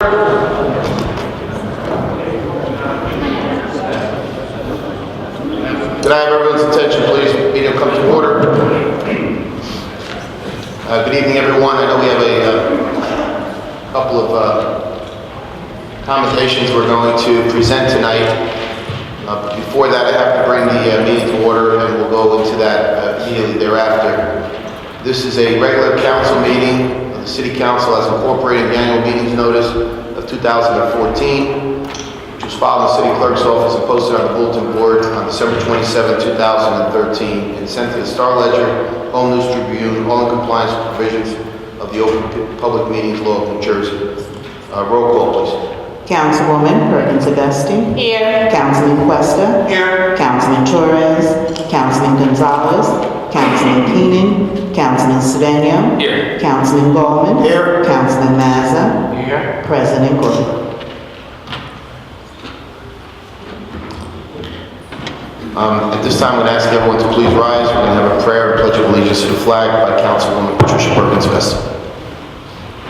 Can I have everyone's attention, please? Meeting will come to order. Good evening, everyone. I know we have a couple of commendations we're going to present tonight. Before that, I have to bring the meeting to order, and we'll go into that immediately thereafter. This is a regular council meeting. The City Council has incorporated the annual meetings notice of 2014, which was filed in the City Clerk's office and posted on the bulletin board on December 27, 2013, and sent to the Star Ledger, Home News Tribune, all in compliance with provisions of the Open Public Meetings Law of New Jersey. Roll call, please. Councilwoman Perkins Augustine. Here. Councilman Cuesta. Here. Councilman Torres. Councilman Gonzalez. Councilman Keenan. Councilman Cedeno. Here. Councilman Bowman. Here. Councilman Mazza. Here. President Gordon. At this time, I'm going to ask everyone to please rise. We're going to have a prayer and pledge of allegiance to the flag by Councilwoman Patricia Perkins Augustine.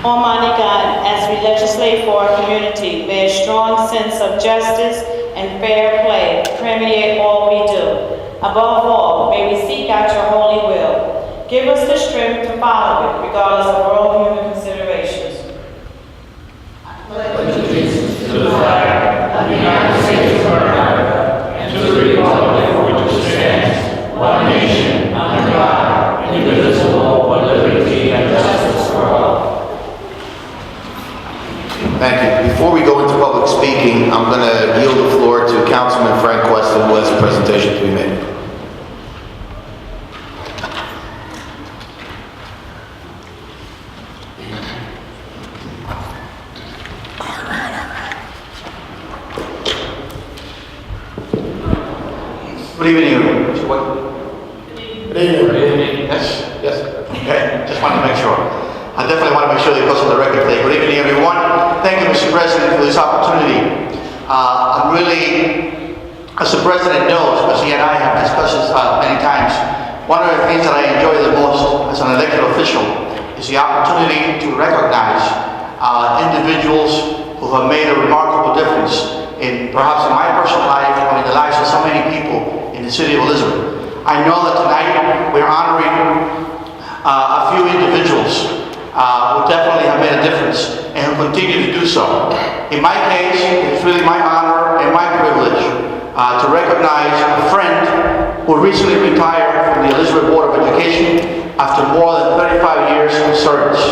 Almighty God, as we legislate for our community, may a strong sense of justice and fair play permeate all we do. Above all, may we seek out your holy will. Give us the strength to follow it, regardless of world human considerations. To the flag of the United States of America and to the republic for which it stands, one nation, under God, indivisible, with liberty and justice for all. Thank you. Before we go into public speaking, I'm going to yield the floor to Councilman Frank Cuesta, who has a presentation to be made. Good evening. Good evening. Yes. Okay, just wanted to make sure. I definitely want to make sure that it goes on the record today. Good evening, everyone. Thank you, Mr. President, for this opportunity. I'm really, as the President knows, because he and I have discussed this many times, one of the things that I enjoy the most as an elected official is the opportunity to recognize individuals who have made a remarkable difference perhaps in my personal life or in the lives of so many people in the city of Elizabeth. I know that tonight we're honoring a few individuals who definitely have made a difference and who continue to do so. In my case, it's really my honor and my privilege to recognize a friend who recently retired from the Elizabeth Board of Education after more than 35 years of service.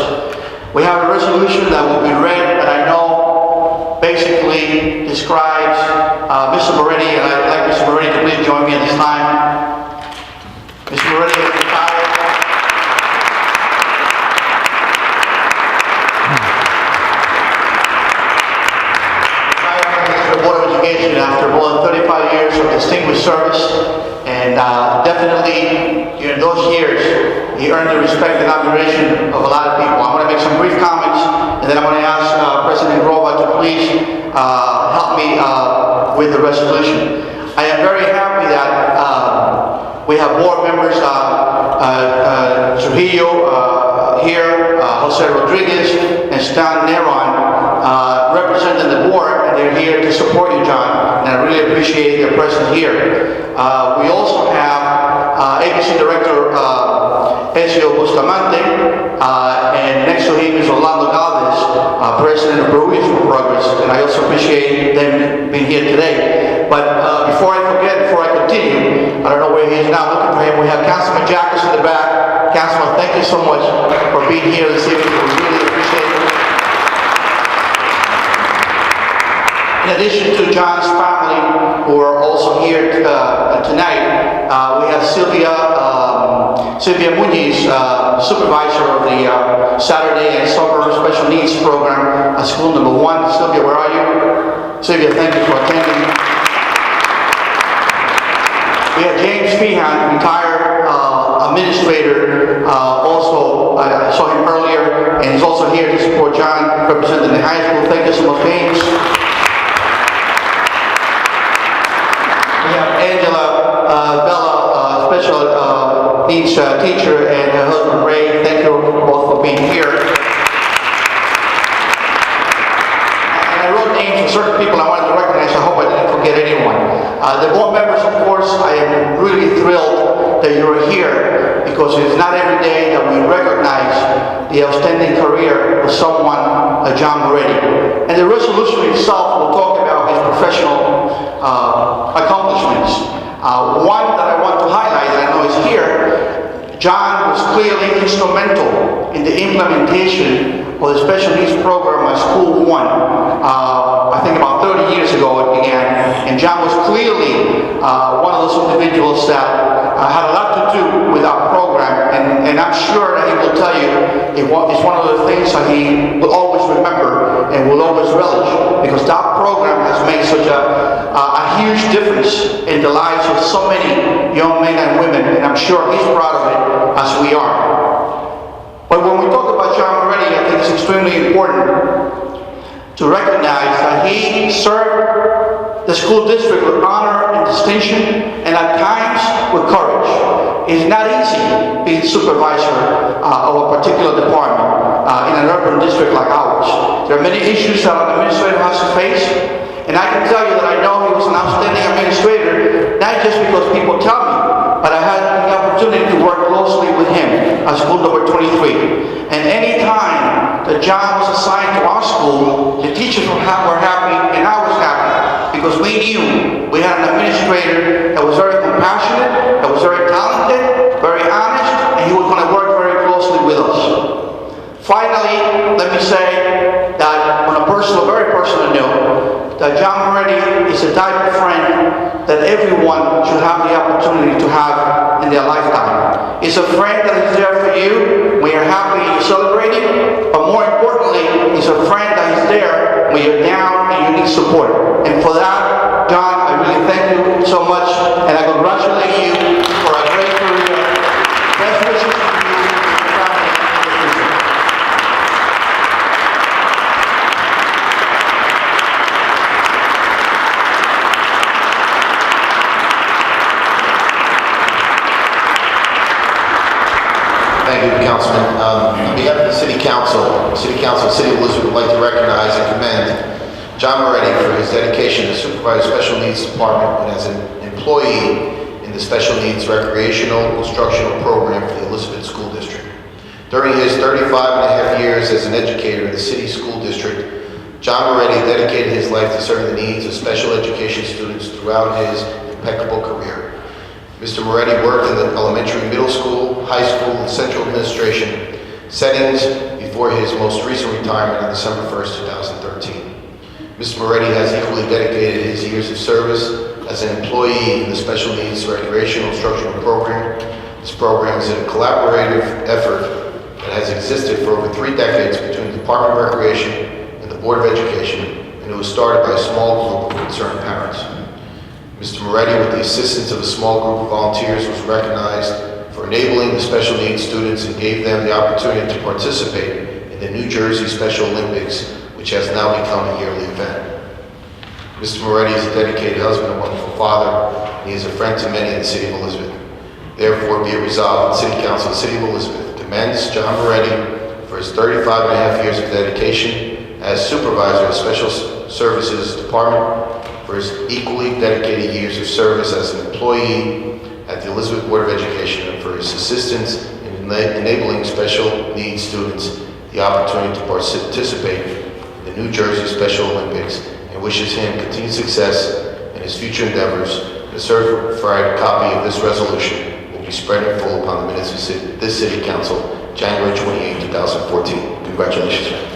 We have a resolution that will be read that I know basically describes Mr. Moretti, and I'd like Mr. Moretti to please join me at this time. Mr. Moretti is retired. From the Board of Education after more than 35 years of distinguished service, and definitely during those years he earned the respect and admiration of a lot of people. I'm going to make some brief comments, and then I'm going to ask President Grova to please help me with the resolution. I am very happy that we have board members, Trujillo here, Jose Rodriguez, and Stan Neron representing the board, and they're here to support you, John, and I really appreciate their presence here. We also have ABC Director Ezio Bustamante, and next to him is Orlando Galvez, President of Brewers for Progress, and I also appreciate them being here today. But before I continue, I don't know where he is now, looking for him, we have Councilman Jacobs in the back. Councilman, thank you so much for being here this evening. We really appreciate it. In addition to John's family, who are also here tonight, we have Sylvia Muniz, supervisor of the Saturday and Summer Special Needs Program at School Number 1. Sylvia, where are you? Sylvia, thank you for attending. We have James Feehan, retired administrator, also, I saw him earlier, and he's also here to support John, representing the high school. Thank you so much, James. We have Angela Bella, special needs teacher, and her husband Ray. Thank you both for being here. names of certain people I wanted to recognize. I hope I didn't forget anyone. The board members, of course, I am really thrilled that you're here because it's not every day that we recognize the outstanding career of someone, John Moretti. And the resolution itself will talk about his professional accomplishments. One that I want to highlight, that I know is here, John was clearly instrumental in the implementation of the special needs program at School 1. I think about 30 years ago it began, and John was clearly one of those individuals that had a lot to do with our program, and I'm sure that he will tell you it's one of the things that he will always remember and will always relish, because that program has made such a huge difference in the lives of so many young men and women, and I'm sure he's proud of it as we are. But when we talk about John Moretti, I think it's extremely important to recognize that he served the school district with honor and distinction, and at times with courage. It's not easy being supervisor of a particular department in an urban district like ours. There are many issues that an administrator has to face, and I can tell you that I know he was an outstanding administrator, not just because people tell me, but I had the opportunity to work closely with him at school number 23. And any time that John was assigned to our school, the teachers were happy and I was happy, because we knew we had an administrator that was very compassionate, that was very talented, very honest, and he was going to work very closely with us. Finally, let me say that on a very personal note, that John Moretti is the type of friend that everyone should have the opportunity to have in their lifetime. He's a friend that is there for you when you're happy and you're celebrating, but more importantly, he's a friend that is there when you're down and you need support. And for that, John, I really thank you so much, and I congratulate you for a great career. Best wishes to you and your family. Thank you, Councilman. On behalf of the City Council of the City of Elizabeth would like to recognize and commend John Moretti for his dedication to supervise Special Needs Department and as an employee in the Special Needs Recreational Instructional Program for the Elizabeth School District. During his 35.5 years as an educator in the City School District, John Moretti dedicated his life to serving the needs of special education students throughout his impeccable career. Mr. Moretti worked in the elementary, middle school, high school, and central administration settings before his most recent retirement on December 1st, 2013. Mr. Moretti has equally dedicated his years of service as an employee in the Special Needs Recreational Instructional Program. This program is a collaborative effort that has existed for over 3 decades between the Department of Recreation and the Board of Education, and it was started by a small group of concerned parents. Mr. Moretti, with the assistance of a small group of volunteers, was recognized for enabling the special needs students and gave them the opportunity to participate in the New Jersey Special Olympics, which has now become a yearly event. Mr. Moretti is a dedicated husband and wonderful father, and he is a friend to many in the City of Elizabeth. Therefore, be it resolved, the City Council of the City of Elizabeth commends John Moretti for his 35.5 years of dedication as supervisor of Special Services Department, for his equally dedicated years of service as an employee at the Elizabeth Board of Education, and for his assistance in enabling special needs students the opportunity to participate in the New Jersey Special Olympics, and wishes him continued success in his future endeavors. A certified copy of this resolution will be spread in full upon the minutes of this City Council, January 28, 2014. Congratulations, man.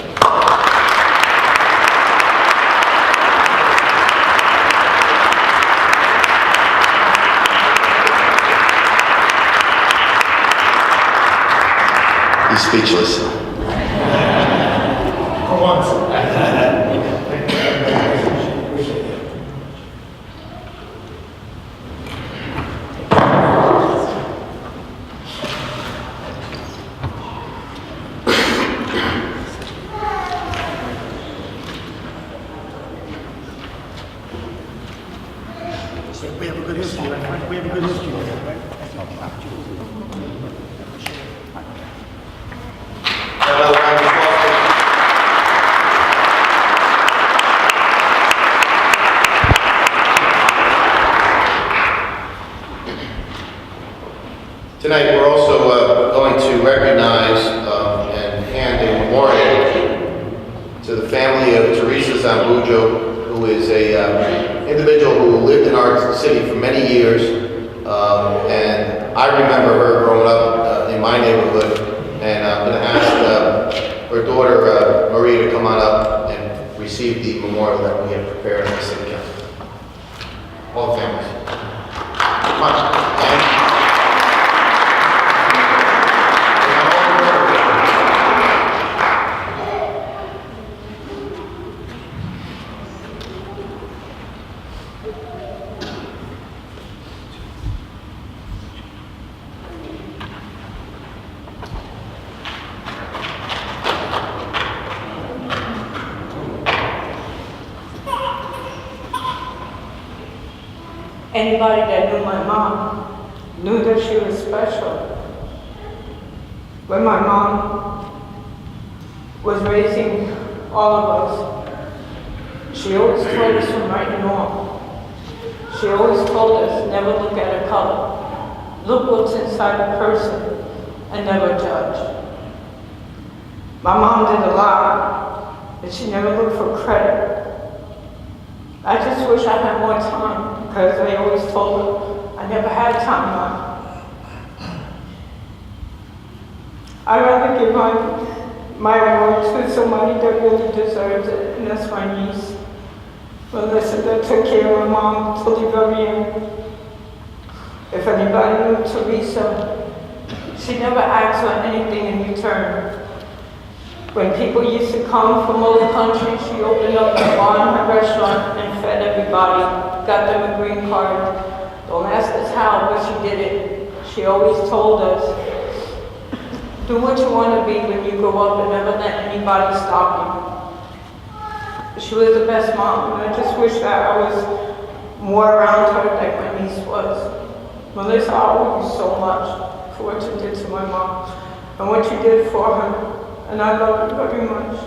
He's speechless. We have a good history, right? We have a good history, right? to the family of Teresa Zambujo, who is a individual who lived in our city for many years. And I remember her growing up in my neighborhood. And I'm going to ask her daughter, Marie, to come on up and receive the memorial that we have prepared in the city council. All the families. Come on. Anybody that knew my mom knew that she was special. When my mom was raising all of us, she always told us from right and wrong. She always told us never look at a color. Look what's inside a person and never judge. My mom did a lot, and she never looked for credit. I just wish I had more time, because I always told her I never had time, Mom. I'd rather give my award to somebody that really deserves it, and that's my niece, Melissa, that took care of my mom till the very end. If anybody knew Teresa, she never asked for anything in return. When people used to come from other countries, she opened up a bar and a restaurant and fed everybody, got them a green card. Don't ask us how, but she did it. She always told us, do what you want to be when you grow up and never let anybody stop you. She was the best mom, and I just wish that I was more around her like my niece was. Melissa, I owe you so much for what you did to my mom and what you did for her. And I love you very much.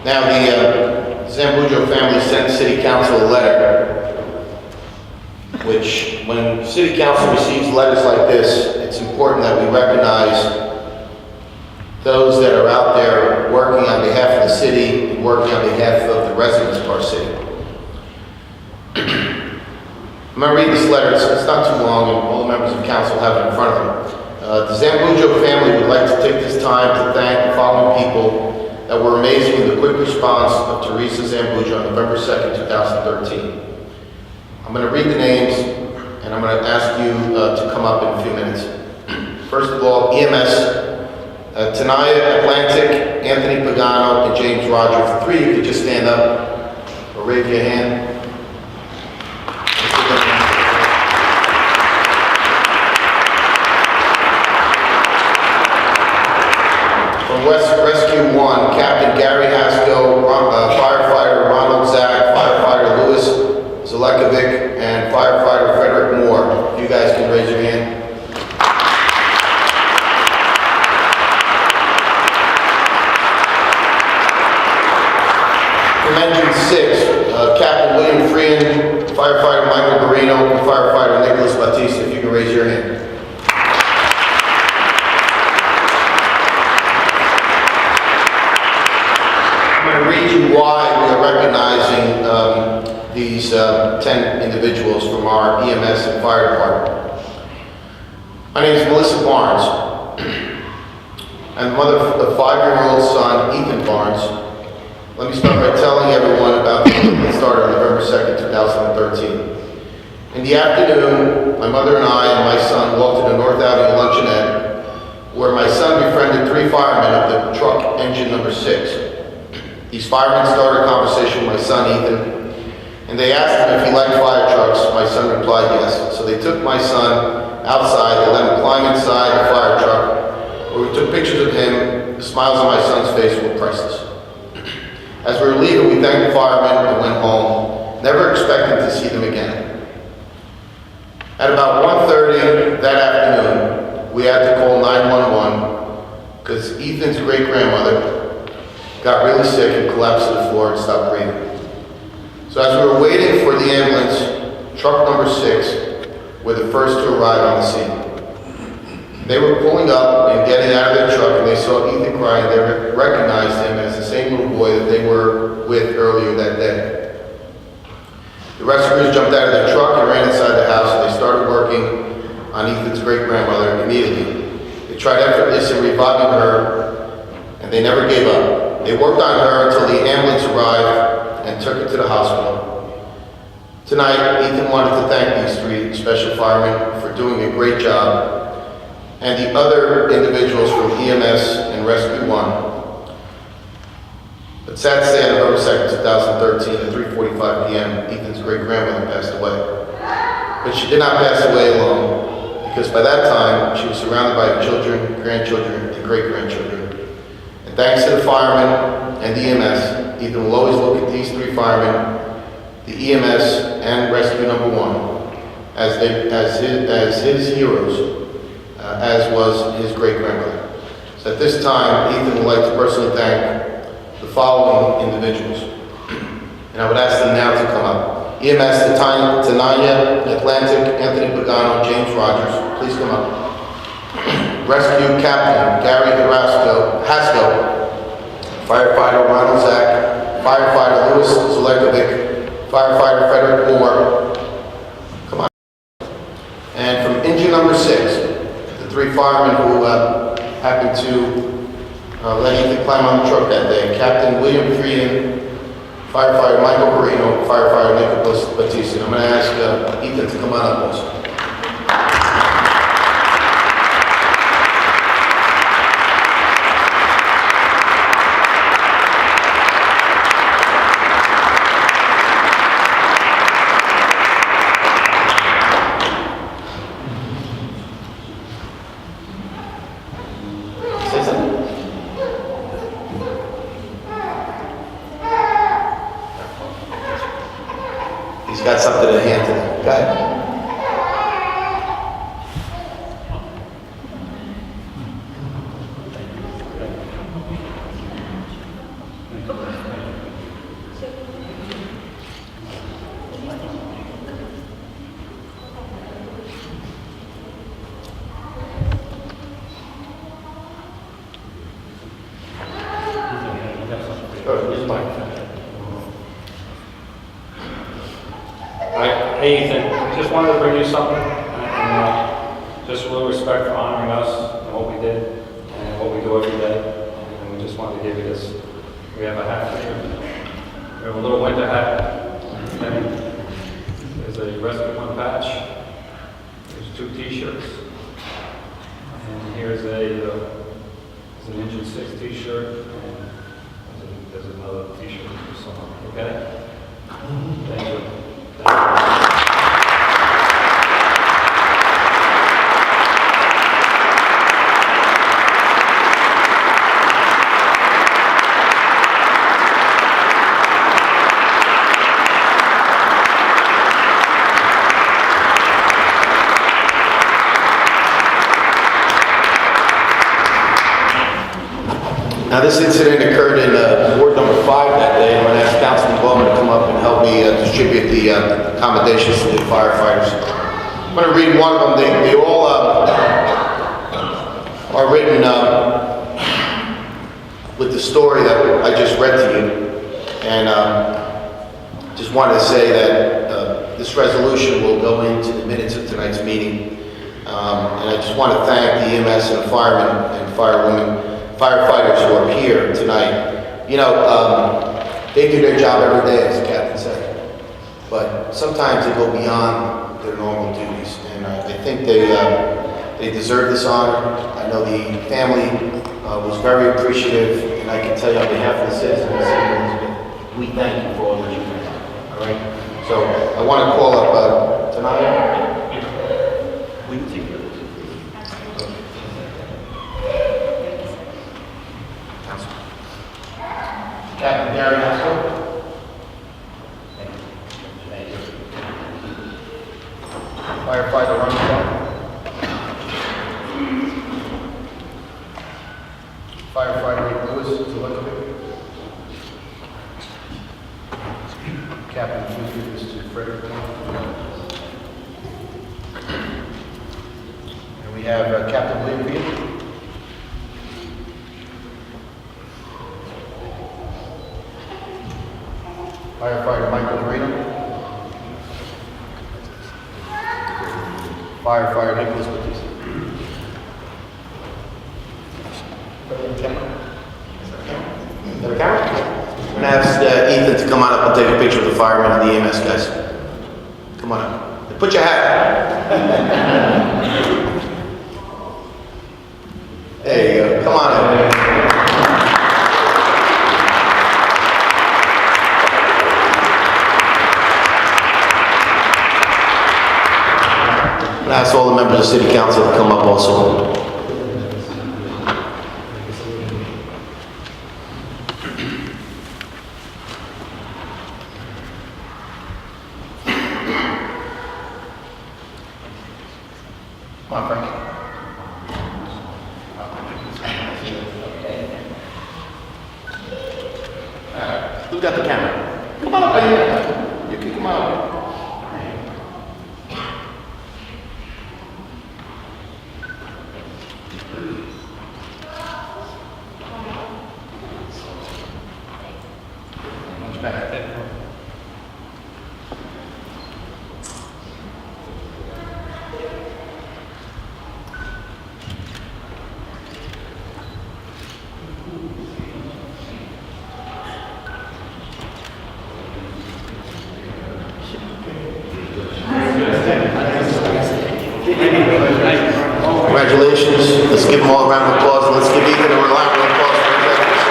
Now, the Zambujo family sent City Council a letter, which, when City Council receives letters like this, it's important that we recognize those that are out there working on behalf of the city and working on behalf of the residents of our city. I'm going to read this letter. It's not too long, and all the members of council have it in front of them. The Zambujo family would like to take this time to thank the following people that were amazing in the quick response of Teresa Zambujo on November 2nd, 2013. I'm going to read the names, and I'm going to ask you to come up in a few minutes. First of all, EMS, Tanaya Atlantic, Anthony Pagano, and James Roger. For three, you could just stand up or raise your hand. From Rescue 1, Captain Gary Haskell, firefighter Ronald Zach, firefighter Louis Zelekovic, and firefighter Frederick Moore. If you guys can raise your hand. From Engine 6, Captain William Freehan, firefighter Michael Garino, and firefighter Nicholas Batista. If you can raise your hand. I'm going to read you why we are recognizing these 10 individuals from our EMS and fire department. My name is Melissa Barnes. I'm the mother of a 5-year-old son, Ethan Barnes. Let me start by telling everyone about the meeting that started on November 2nd, 2013. In the afternoon, my mother and I and my son walked to the North Avenue Luncheonette, where my son befriended 3 firemen of the truck engine number 6. These firemen started a conversation with my son, Ethan, and they asked him if he liked fire trucks. My son replied yes. So they took my son outside, they let him climb inside the fire truck, where we took pictures of him. The smiles on my son's face were priceless. As we were leaving, we thanked the firemen and went home, never expecting to see them again. At about 1:30 that afternoon, we had to call 911 because Ethan's great-grandmother got really sick and collapsed to the floor and stopped breathing. So as we were waiting for the ambulance, truck number 6 were the first to arrive on the scene. They were pulling up and getting out of their truck, and they saw Ethan crying. They recognized him as the same little boy that they were with earlier that day. The rescuers jumped out of their truck and ran inside the house, and they started working on Ethan's great-grandmother immediately. They tried effortlessly reviving her, and they never gave up. They worked on her until the ambulance arrived and took her to the hospital. Tonight, Ethan wanted to thank these 3 special firemen for doing a great job, and the other individuals from EMS and Rescue 1. But Saturday, November 2nd, 2013, at 3:45 p.m., Ethan's great-grandmother passed away. But she did not pass away alone, because by that time, she was surrounded by her children, grandchildren, and great-grandchildren. And thanks to the firemen and the EMS, Ethan will always look at these 3 firemen, the EMS and Rescue Number 1, as his heroes, as was his great-grandmother. So at this time, Ethan would like to personally thank the following individuals. And I would ask them now to come up. EMS, Tanya Atlantic, Anthony Pagano, James Rogers, please come up. Rescue Captain Gary Haskell, Firefighter Ronald Zach, Firefighter Louis Zelekovic, Firefighter Frederick Moore, come on. And from engine number 6, the 3 firemen who happened to let Ethan climb on the truck that day, Captain William Frieden, Firefighter Michael Perino, Firefighter Nicholas Batista. I'm going to ask Ethan to come on up also. Say something. He's got something to hand to them. Go ahead. Hey Ethan, just wanted to bring you something, and just a little respect for honoring us and what we did and what we do every day. And we just wanted to give you this. We have a hat here. We have a little winter hat. Okay. There's a Rescue 1 patch. There's 2 t-shirts. And here's an Engine 6 t-shirt. And there's another t-shirt for someone. Okay? Thank you. Now, this incident occurred in Ward number 5 that day. I'm going to ask Councilman Bowman to come up and help me distribute the commendations to the firefighters. I'm going to read one of them. They all are written with the story that I just read to you. And just wanted to say that this resolution will go into the minutes of tonight's meeting. And I just want to thank the EMS and the firemen and firefighters who are here tonight. You know, they do their job every day, as the captain said. But sometimes they go beyond their normal duties. And I think they deserve this honor. I know the family was very appreciative. And I can tell you on behalf of the citizens of Elizabeth, we thank you for all that you've done. All right? So I want to call up Tanaya. Will you take care of this? Captain Gary Haskell. Thank you. Firefighter Ron Clark. Firefighter Louis Zelekovic. Captain, please give this to Frederick. And we have Captain William Beal. Firefighter Michael Marino. Firefighter Nicholas Batista. Is there a camera? I'm going to ask Ethan to come on up and take a picture of the firemen and the EMS guys. Come on up. Put your hat. There you go. Come on up. I'm going to ask all the members of City Council to come up also. Come on, Frank. Who's got the camera? Come on up right here. You can come on up. Congratulations. Let's give them all a round of applause, and let's give Ethan a round of applause for his efforts.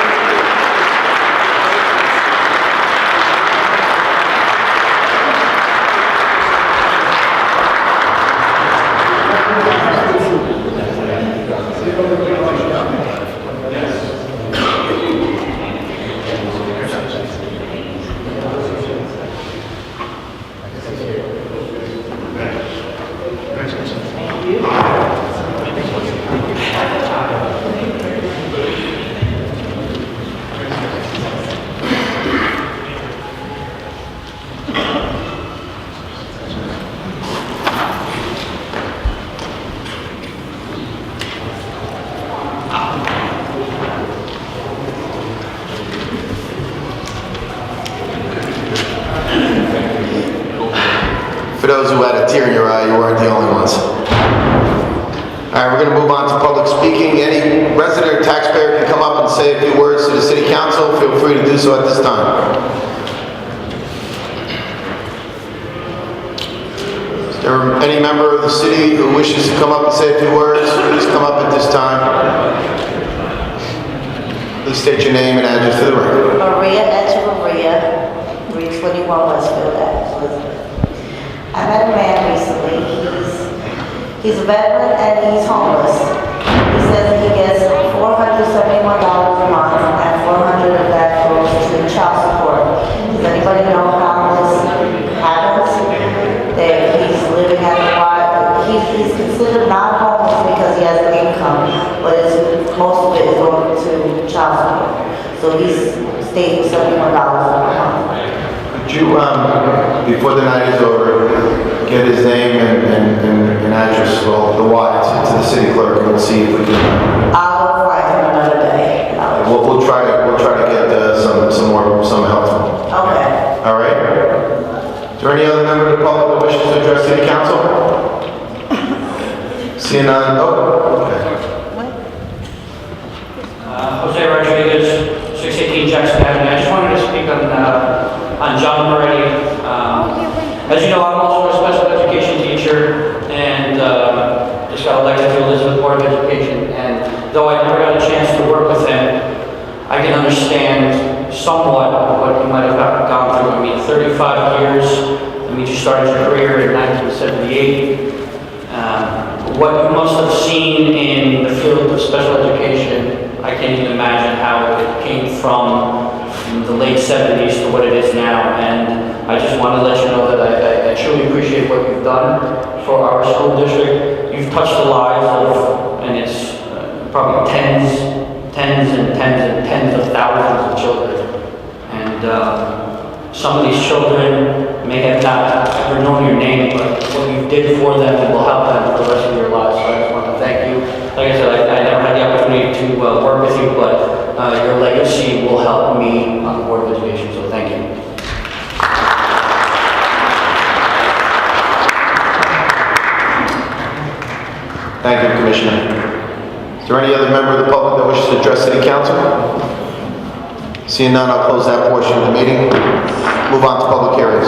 For those who had a tear in your eye, you weren't the only ones. All right, we're going to move on to public speaking. Any resident or taxpayer can come up and say a few words to the City Council. Feel free to do so at this time. Is there any member of the city who wishes to come up and say a few words? Please come up at this time. Please state your name and address for the record. Maria Echevarria, 321 Westfield Ave. I met a man recently. He's a veteran and he's homeless. He says that he gets $471 a month and $400 of that goes to child support. Does anybody know how this happens? That he's living at the bar. He's considered not homeless because he has an income, but most of it is going to child support. So he's staying $71 a month. Could you, before the night is over, get his name and address, well, the why, to the city clerk, and we'll see if we can. I'll find him another day. We'll try to get some help. Okay. All right. Is there any other member of the public that wishes to address City Council? Seeing none. Oh, okay. Jose Rodriguez, 618 Jackson Avenue. I just wanted to speak on John Moretti. As you know, I'm also a special education teacher, and just got elected to Elizabeth Board of Education. And though I never got a chance to work with him, I can understand somewhat what he might have gone through. I mean, 35 years. I mean, you started your career in 1978. What you must have seen in the field of special education, I can't even imagine how it came from the late 70s to what it is now. And I just want to let you know that I truly appreciate what you've done for our school district. You've touched the lives of, and it's probably tens of thousands of children. And Some of these children may have not ever known your name, but what you did for them will help them for the rest of their lives. So I just want to thank you. Like I said, I never had the opportunity to work with you, but your legacy will help me on the Board of Education, so thank you. Thank you, Commissioner. Is there any other member of the public that wishes to address City Council? Seeing none, I'll close that portion of the meeting. Move on to public hearings.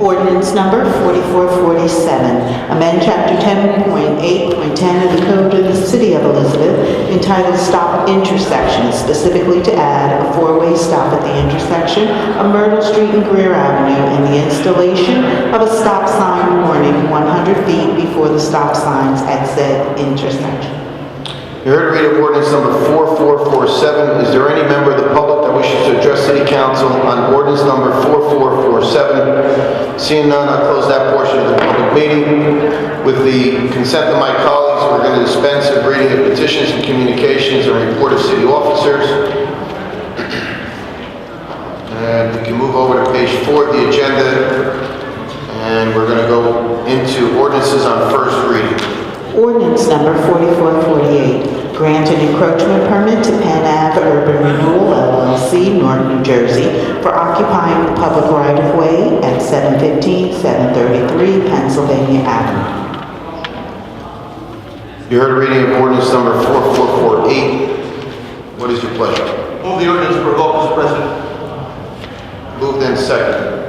Ordinance number 4447, amend chapter 10.8.10 of the Code of the City of Elizabeth entitled Stop Intersections, specifically to add a four-way stop at the intersection of Myrtle Street and Greer Avenue and the installation of a stop sign warning 100 feet before the stop signs at said intersection. You heard the reading of ordinance number 4447. Is there any member of the public that wishes to address City Council on ordinance number 4447? Seeing none, I'll close that portion of the public meeting. With the consent of my colleagues, we're going to dispense with reading of petitions and communications and report of city officers. And we can move over to page 4 of the agenda, and we're going to go into ordinances on first reading. Ordinance number 4448, grant an encroachment permit to Penn Ave Urban Renewal LLC, Newark, New Jersey, for occupying the public right-of-way at 715, 733 Pennsylvania Avenue. You heard a reading of ordinance number 4448. What is your pleasure? Move the ordinance for a vote, Mr. President. Moved and seconded.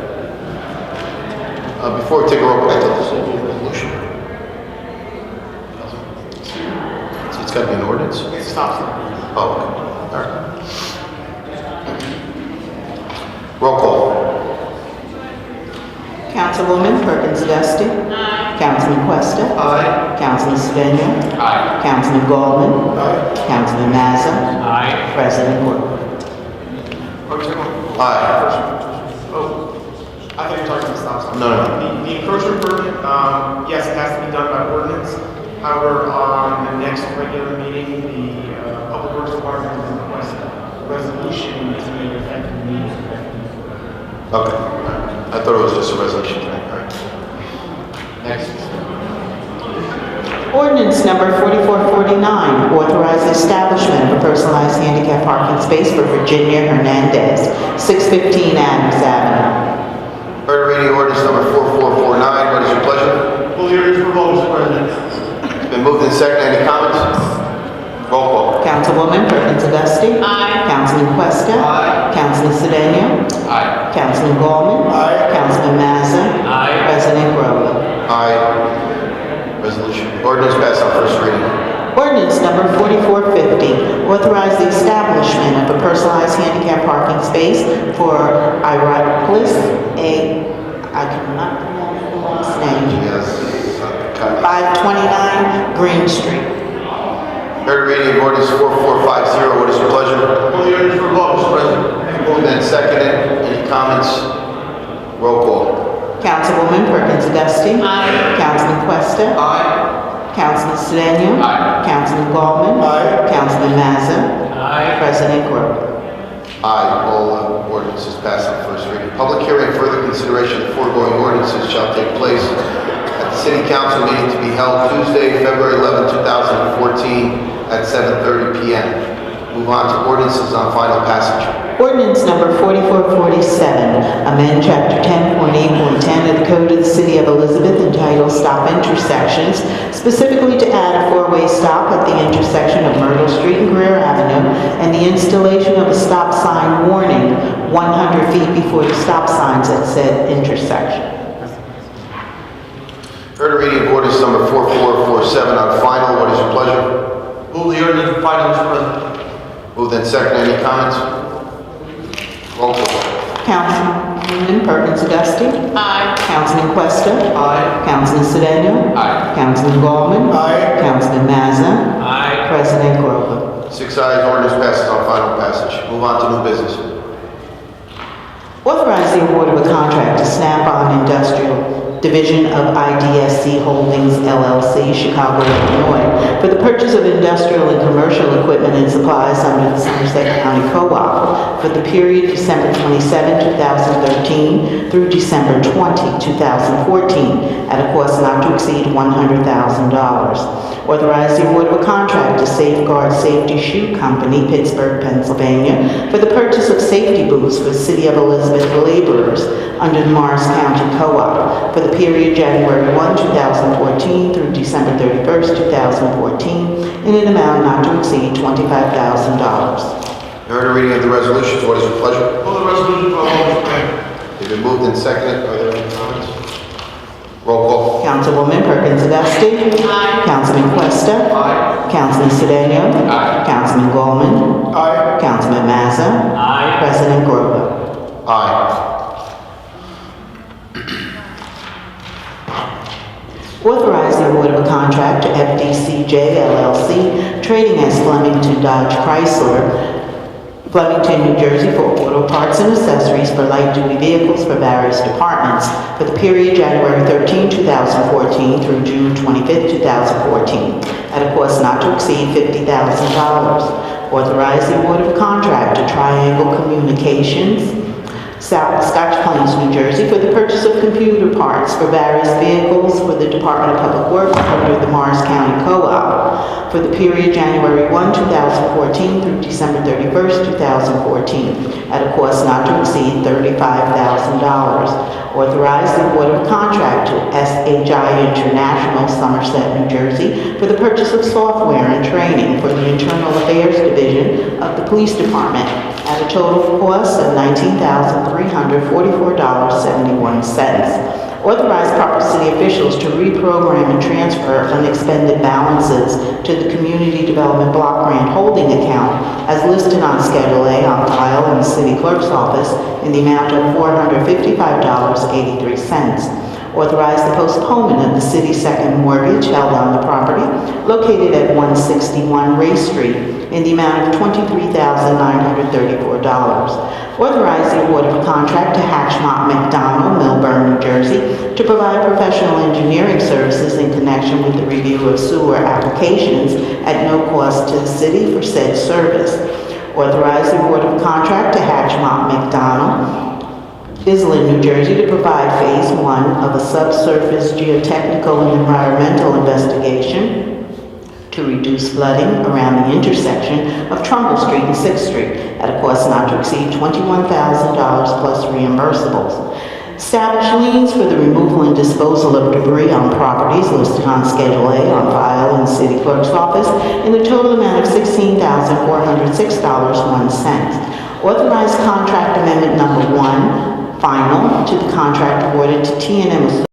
Before we take a roll, I thought this was a resolution. It's got to be an ordinance? It stops there. Oh, okay. All right. Roll call. Councilwoman Perkins Dusty. Aye. Councilman Questa. Aye. Councilman Sedan. Aye. Councilman Gollman. Aye. Councilman Mazza. Aye. President Quirrell. Aye. Oh, I thought you were talking about stop sign. No. The encroachment permit, yes, it has to be done by ordinance. However, on the next regular meeting, the Public Works Department will request a resolution to make effective immediately. Okay. I thought it was just a resolution tonight. All right. Next. Ordinance number 4449, authorize the establishment of a personalized handicap parking space for Virginia Hernandez, 615 Adams Avenue. Heard a reading of ordinance number 4449. What is your pleasure? Move the ordinance for a vote, Mr. President. It's been moved and seconded. Any comments? Roll call. Councilwoman Perkins Dusty. Aye. Councilman Questa. Aye. Councilman Sedan. Aye. Councilman Gollman. Aye. Councilman Mazza. Aye. President Quirrell. Aye. Resolution. Ordinance passed on first reading. Ordinance number 4450, authorize the establishment of a personalized handicap parking space for Iraklis I cannot pronounce the last name, Yes. 529 Green Street. Heard a reading of ordinance 4450. What is your pleasure? Move the ordinance for a vote, Mr. President. Moved and seconded. Any comments? Roll call. Councilwoman Perkins Dusty. Aye. Councilman Questa. Aye. Councilman Sedan. Aye. Councilman Gollman. Aye. Councilman Mazza. Aye. President Quirrell. Aye. All ordinances passed on first reading. Public hearing and further consideration of the foregoing ordinances shall take place at the City Council meeting to be held Tuesday, February 11, 2014 at 7:30 p.m. Move on to ordinances on final passage. Ordinance number 4447, amend chapter 10.8.10 of the Code of the City of Elizabeth entitled Stop Intersections, specifically to add a four-way stop at the intersection of Myrtle Street and Greer Avenue and the installation of a stop sign warning 100 feet before the stop signs at said intersection. Heard a reading of ordinance number 4447 on final. What is your pleasure? Move the ordinance for final, Mr. President. Moved and seconded. Any comments? Roll call. Councilwoman Perkins Dusty. Aye. Councilman Questa. Aye. Councilman Sedan. Aye. Councilman Gollman. Aye. Councilman Mazza. Aye. President Quirrell. 6 ayes, ordinance passes on final passage. Move on to new business. Authorize the award of a contract to Snap-on Industrial division of IDSC Holdings LLC, Chicago, Illinois, for the purchase of industrial and commercial equipment and supplies under the Somerset County Co-op for the period December 27, 2013 through December 20, 2014, at a cost not to exceed $100,000. Authorize the award of a contract to Safeguard Safety Shoe Company, Pittsburgh, Pennsylvania, for the purchase of safety boots for the City of Elizabeth laborers under the Morris County Co-op for the period January 1, 2014 through December 31st, 2014, in an amount not to exceed $25,000. You heard a reading of the resolutions. What is your pleasure? Move the resolution for a vote, Mr. Mayor. They've been moved and seconded. Are there any comments? Roll call. Councilwoman Perkins Dusting. Aye. Councilman Questa. Aye. Councilman Sedano. Aye. Councilman Gollman. Aye. Councilman Mazza. Aye. President Grover. Aye. Authorize the award of a contract to FDCJ LLC, trading as Flemington Dodge Chrysler, Flemington, New Jersey, for auto parts and accessories for light-duty vehicles for various departments for the period January 13, 2014 through June 25, 2014, at a cost not to exceed $50,000. Authorize the award of a contract to Triangle Communications, Scotch Plains, New Jersey, for the purchase of computer parts for various vehicles for the Department of Public Works under the Morris County Co-op for the period January 1, 2014 through December 31st, 2014, at a cost not to exceed $35,000. Authorize the award of a contract to SHI International, Somerset, New Jersey, for the purchase of software and training for the Internal Affairs Division of the Police Department at a total cost of $19,344.71. Authorize proper city officials to reprogram and transfer unexpended balances to the Community Development Block Grant Holding Account as listed on Schedule A on file in the City Clerk's office in the amount of $455.83. Authorize the postponement of the city's second mortgage held on the property located at 161 Ray Street in the amount of $23,934. Authorize the award of a contract to Hatchmont McDonald, Millburn, New Jersey, to provide professional engineering services in connection with the review of sewer applications at no cost to the city for said service. Authorize the award of a contract to Hatchmont McDonald, Islin, New Jersey, to provide Phase 1 of a subsurface geotechnical and environmental investigation to reduce flooding around the intersection of Trumbull Street and 6th Street at a cost not to exceed $21,000 plus reimbursables. Establish liens for the removal and disposal of debris on properties listed on Schedule A on file in the City Clerk's office in the total amount of $16,406.01. Authorize contract amendment number 1, final, to the contract awarded to T&M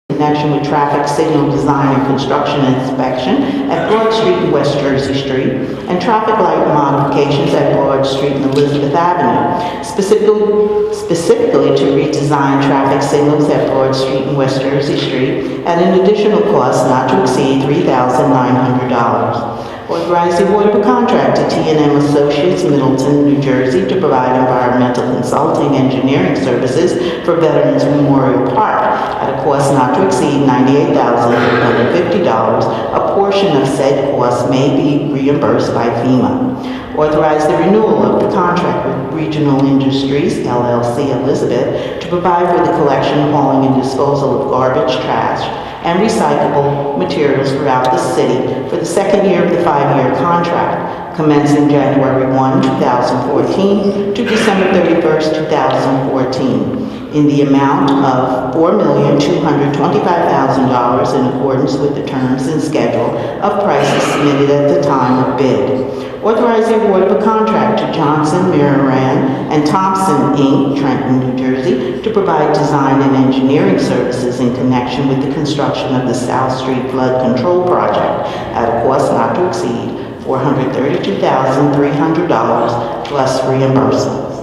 in connection with traffic signal design and construction inspection at Broad Street and West Jersey Street, and traffic light modifications at Broad Street and Elizabeth Avenue, specifically to redesign traffic signals at Broad Street and West Jersey Street at an additional cost not to exceed $3,900. Authorize the award of a contract to T&M Associates, Middleton, New Jersey, to provide environmental consulting engineering services for Veterans Memorial Park at a cost not to exceed $98,350. A portion of said cost may be reimbursed by FEMA. Authorize the renewal of the contract with Regional Industries, LLC, Elizabeth, to provide for the collection, hauling, and disposal of garbage, trash, and recyclable materials throughout the city for the second year of the 5-year contract, commencing January 1, 2014 to December 31st, 2014, in the amount of $4,225,000 in accordance with the terms and schedule of prices submitted at the time of bid. Authorize the award of a contract to Johnson, Miraran, and Thompson, Inc., Trenton, New Jersey, to provide design and engineering services in connection with the construction of the South Street Flood Control Project at a cost not to exceed $432,300 plus reimbursements.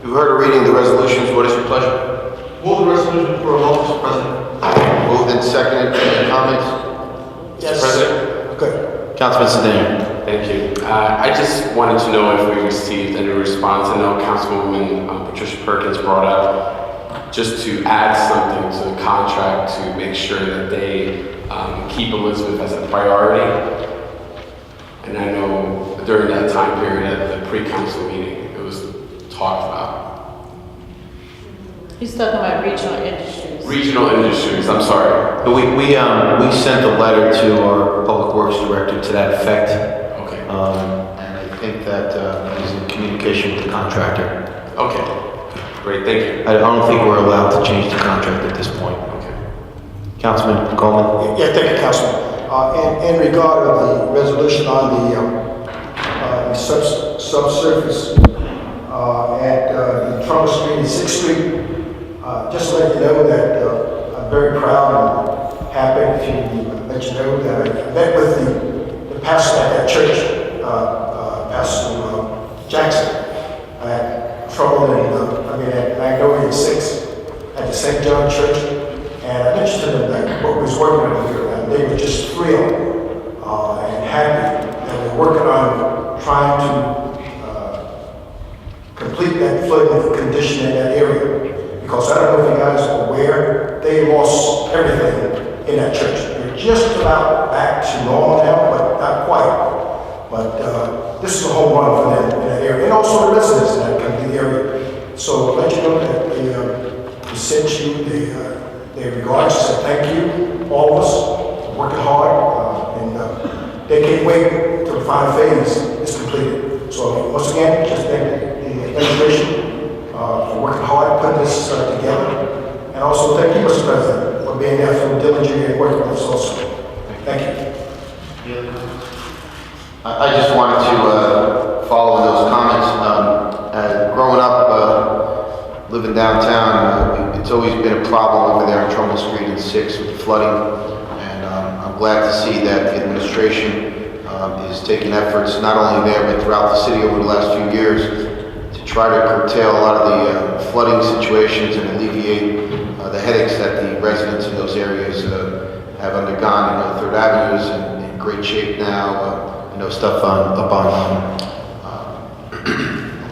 You've heard a reading of the resolutions. What is your pleasure? Move the resolution for a vote, Mr. President. Moved and seconded. Any comments? Yes. Mr. President? Okay. Councilman Sedano. Thank you. I just wanted to know if we received any response. I know Councilwoman Patricia Perkins brought up just to add something to the contract to make sure that they keep Elizabeth as a priority. And I know during that time period at the pre-council meeting, it was talked about. He's talking about regional industries. Regional industries, I'm sorry. We sent a letter to our Public Works Director to that effect. Okay. And I think that he's in communication with the contractor. Okay. Great, thank you. I don't think we're allowed to change the contract at this point. Okay. Councilman Coleman? Yeah, thank you, Councilman. In regard of the resolution on the subsurface at the Trumbull Street and 6th Street, just to let you know that I'm very proud and happy to let you know that I met with the pastor at that church, Pastor Jackson, at Trumbull and at Magnolia 6 at the St. John Church, and I mentioned to them that what was working over here, and they were just thrilled and happy that we're working on trying to complete that flood condition in that area. Because I don't know if you guys are aware, they lost everything in that church. They're just about back to normal now, but not quite. But this is a home run for them in that area, and also the residents in that complete area. So I'll let you know that they sent you their regards, said thank you, all of us, for working hard, and they can't wait till the final phase is completed. So once again, just thank the administration for working hard, putting this together. And also thank you, Mr. President, for being there so diligently and working with us also. Thank you. I just wanted to follow in those comments. Growing up, living downtown, it's always been a problem over there on Trumbull Street and 6 with the flooding. And I'm glad to see that the administration is taking efforts not only there but throughout the city over the last few years to try to curtail a lot of the flooding situations and alleviate the headaches that the residents in those areas have undergone. 3rd Avenue is in great shape now. Stuff up on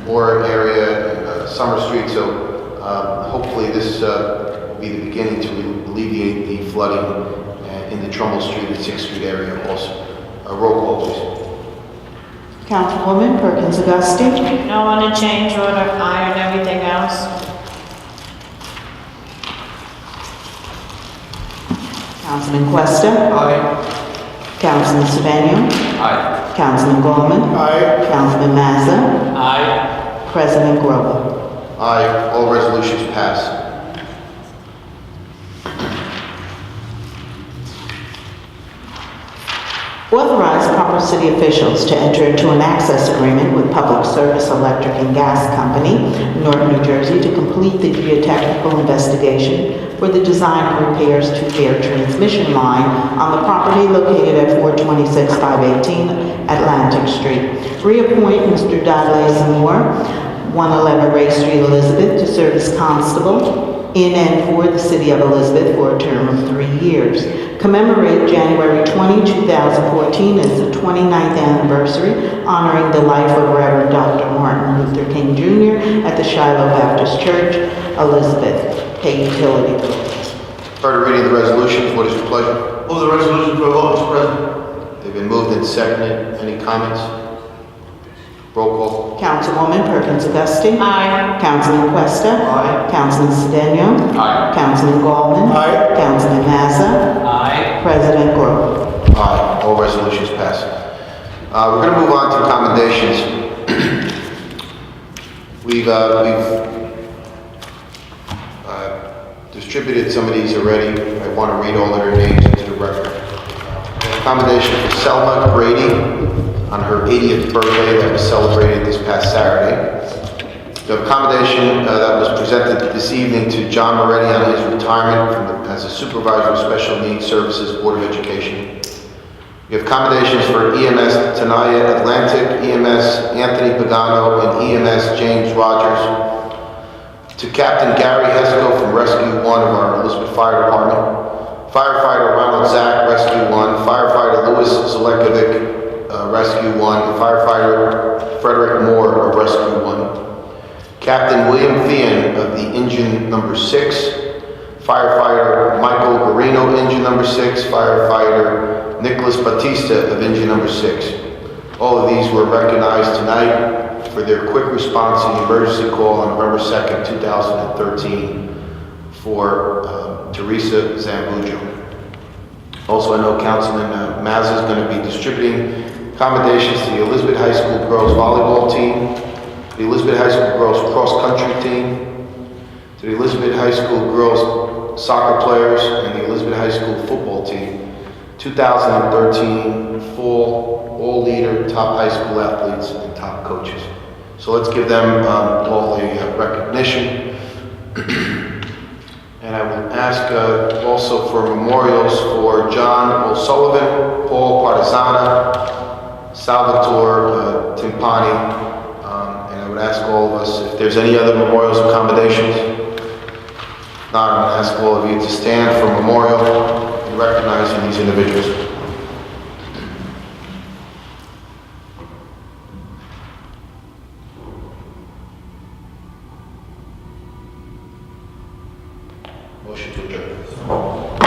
Moore area and Summer Street. So hopefully this will be the beginning to alleviate the flooding in the Trumbull Street and 6th Street area also. Roll call, please. Councilwoman Perkins Augustine. No on the change order, iron, everything else. Councilman Questa. Aye. Councilman Sedan. Aye. Councilman Gollman. Aye. Councilman Mazza. Aye. President Grover. Aye. All resolutions pass. Authorize proper city officials to enter into an access agreement with Public Service Electric and Gas Company, Newark, New Jersey, to complete the geotechnical investigation for the design and repairs to their transmission line on the property located at 426-518 Atlantic Street. Reappoint Mr. Dudley Moore, 111 Ray Street, Elizabeth, to serve as constable in and for the city of Elizabeth for a term of 3 years. Commemorate January 20, 2014 as the 29th anniversary, honoring the life of Reverend Dr. Martin Luther King Jr. at the Shiloh Baptist Church, Elizabeth. Pay utility bills. Heard the reading of the resolutions. What is your pleasure? Move the resolution for a vote, Mr. President. They've been moved and seconded. Any comments? Roll call. Councilwoman Perkins Augustine. Aye. Councilman Questa. Aye. Councilman Sedan. Aye. Councilman Gollman. Aye. Councilman Mazza. Aye. President Grover. Aye. All resolutions pass. We're going to move on to commendations. We've distributed some of these already. I want to read all of their names into the record. Commendation for Selma Grady on her 80th birthday that was celebrated this past Saturday. The commendation that was presented this evening to John Moretti on his retirement as a supervisor of Special Needs Services Board of Education. We have commendations for EMS Tenaya Atlantic, EMS Anthony Pagano, and EMS James Rogers. To Captain Gary Hesco from Rescue 1 of our Elizabeth Fire Department. Firefighter Ronald Zach, Rescue 1. Firefighter Louis Zelekovic, Rescue 1. And Firefighter Frederick Moore of Rescue 1. Captain William Thean of the Engine Number 6, firefighter Michael Garino, Engine Number 6, firefighter Nicholas Batista of Engine Number 6. All of these were recognized tonight for their quick response to the emergency call on November 2nd, 2013 for Teresa Zambujo. Also, I know Councilman Mazza is going to be distributing accommodations to the Elizabeth High School girls volleyball team, the Elizabeth High School girls cross-country team, to the Elizabeth High School girls soccer players, and the Elizabeth High School football team. 2013 full all-leader top high school athletes and top coaches. So let's give them all the recognition. And I will ask also for memorials for John O'Sullivan, Paul Partizana, Salvatore Timpani, and I would ask all of us if there's any other memorials or accommodations. If not, I'm going to ask all of you to stand for memorial in recognizing these individuals. Motion to adjourn.